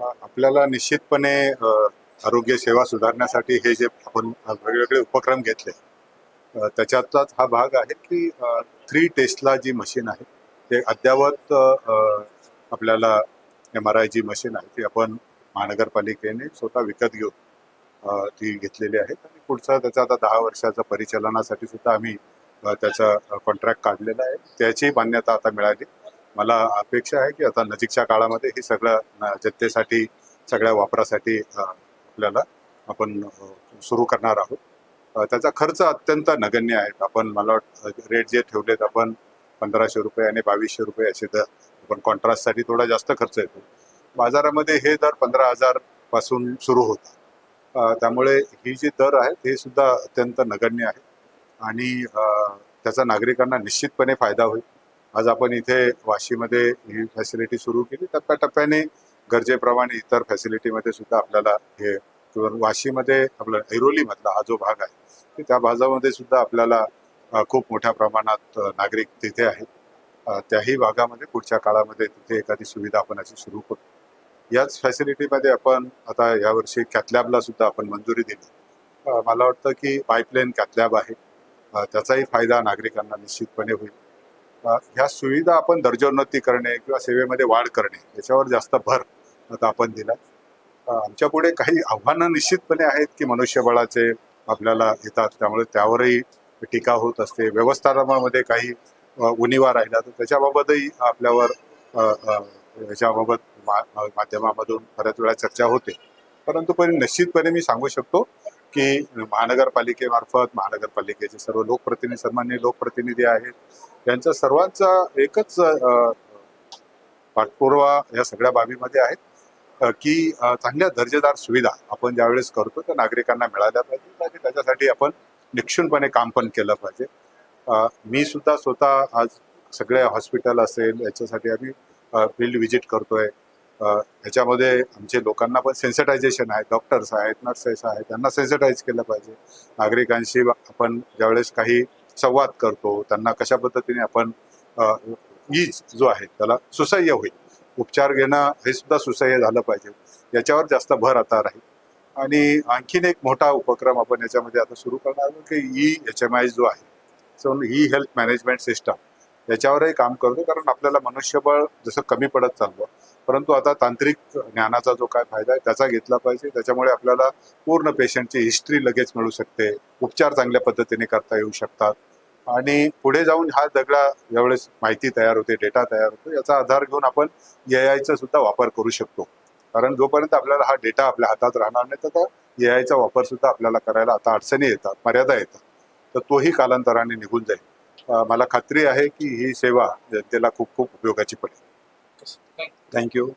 आपल्याला निश्चितपणे आरोग्य सेवा सुधारण्यासाठी हे जे आपण वेगवेगळे उपक्रम घेतले त्याच्यातलाच हा भाग आहे की 3 टेस्ला जी मशीन आहे ते अद्ययावत आपल्याला MRI जी मशीन आहे ती आपण महानगरपालिकेने स्वतः विकत घेऊन ती घेतलेली आहे आणि पुढचा त्याचा आता 10 वर्षाचा परिचालनासाठी सुद्धा आम्ही त्याचा कॉन्ट्रॅक्ट काढलेला आहे. त्याची मान्यता आता मिळाली. मला अपेक्षा आहे की आता नजीकच्या काळामध्ये हे सगळं जनतेसाठी सगळ्या वापरासाठी आपल्याला आपण सुरू करणार आहोत. त्याचा खर्च अत्यंत नगण्य आहे. आपण मला वाटतं रेट जे ठेवलेत आपण 1500 रुपये आणि 2200 रुपये असे दर पण कॉन्ट्रास्टसाठी थोडा जास्त खर्च येतो. बाजारामध्ये हे दर 15,000 पासून सुरू होतात. त्यामुळे ही जी दर आहेत हे सुद्धा अत्यंत नगण्य आहे आणि त्याचा नागरिकांना निश्चितपणे फायदा होईल. आज आपण इथे वाशीमध्ये ही फॅसिलिटी सुरू केली. टप्प्याटप्प्याने गरजेप्रमाणे इतर फॅसिलिटीमध्ये सुद्धा आपल्याला हे वाशीमध्ये आपला ऐरोलीमधला हा जो भाग आहे त्या भागामध्ये सुद्धा आपल्याला खूप मोठ्या प्रमाणात नागरिक तिथे आहेत. त्याही भागामध्ये पुढच्या काळामध्ये तिथे एखादी सुविधा आपण अशी सुरू करू. याच फॅसिलिटीमध्ये आपण आता यावर्षी कॅथलॅबला सुद्धा आपण मंजुरी दिली. मला वाटतं की पाईपलाईन कॅथलॅब आहे. त्याचाही फायदा नागरिकांना निश्चितपणे होईल. ह्या सुविधा आपण दर्जोन्नती करणे किंवा सेवेमध्ये वाढ करणे याच्यावर जास्त भर आता आपण दिला. आमच्या पुढे काही आव्हानं निश्चितपणे आहेत की मनुष्यबळाचे आपल्याला येतात, त्यामुळे त्यावरही टीका होत असते. व्यवस्थापनामध्ये काही उणिवा राहिला तर त्याच्याबाबतही आपल्यावर याच्याबाबत माध्यमामधून बऱ्याच वेळा चर्चा होते. परंतु पण निश्चितपणे मी सांगू शकतो की महानगरपालिकेमार्फत महानगरपालिकेचे सर्व लोकप्रतिनिधी सन्माननीय लोकप्रतिनिधी आहेत यांचा सर्वांचा एकच पाठपुरावा या सगळ्या बाबीमध्ये आहेत की चांगल्या दर्जेदार सुविधा आपण ज्यावेळेस करतो त्या नागरिकांना मिळाल्या पाहिजे आणि त्याच्यासाठी आपण निक्षुणपणे काम पण केलं पाहिजे. मी सुद्धा स्वतः आज सगळे हॉस्पिटल असेल याच्यासाठी आम्ही फील्ड व्हिजिट करतोय. ह्याच्यामध्ये आमचे लोकांना पण सेन्सिटायझेशन आहे. डॉक्टर्स आहेत, नर्सेस आहेत, त्यांना सेन्सिटाईज केलं पाहिजे. नागरिकांशी आपण ज्यावेळेस काही संवाद करतो त्यांना कशा पद्धतीने आपण ईज जो आहे त्याला सुसह्य होईल. उपचार घेणं हे सुद्धा सुसह्य झालं पाहिजे. याच्यावर जास्त भर आता राहील. आणि आणखीन एक मोठा उपक्रम आपण याच्यामध्ये आता सुरू करणार आहोत की HMI जो आहे सो ही हेल्थ मॅनेजमेंट सिस्टम याच्यावरही काम करतो. कारण आपल्याला मनुष्यबळ जसं कमी पडत चाललं परंतु आता तांत्रिक ज्ञानाचा जो काय फायदा आहे त्याचा घेतला पाहिजे. त्याच्यामुळे आपल्याला पूर्ण पेशंटची हिस्ट्री लगेच मिळू शकते. उपचार चांगल्या पद्धतीने करता येऊ शकतात आणि पुढे जाऊन हा सगळा ज्यावेळेस माहिती तयार होते, डेटा तयार होतो, याचा आधार घेऊन आपण AIचा सुद्धा वापर करू शकतो. कारण जोपर्यंत आपल्याला हा डेटा आपल्या हातात राहणार नाही तर AIचा वापर सुद्धा आपल्याला करायला आता अडचणी येतात, मर्यादा येतात. तर तोही कालांतराने निघून जाईल. मला खात्री आहे की ही सेवा जनतेला खूप खूप उपयोगाची पडेल. थँक्यू.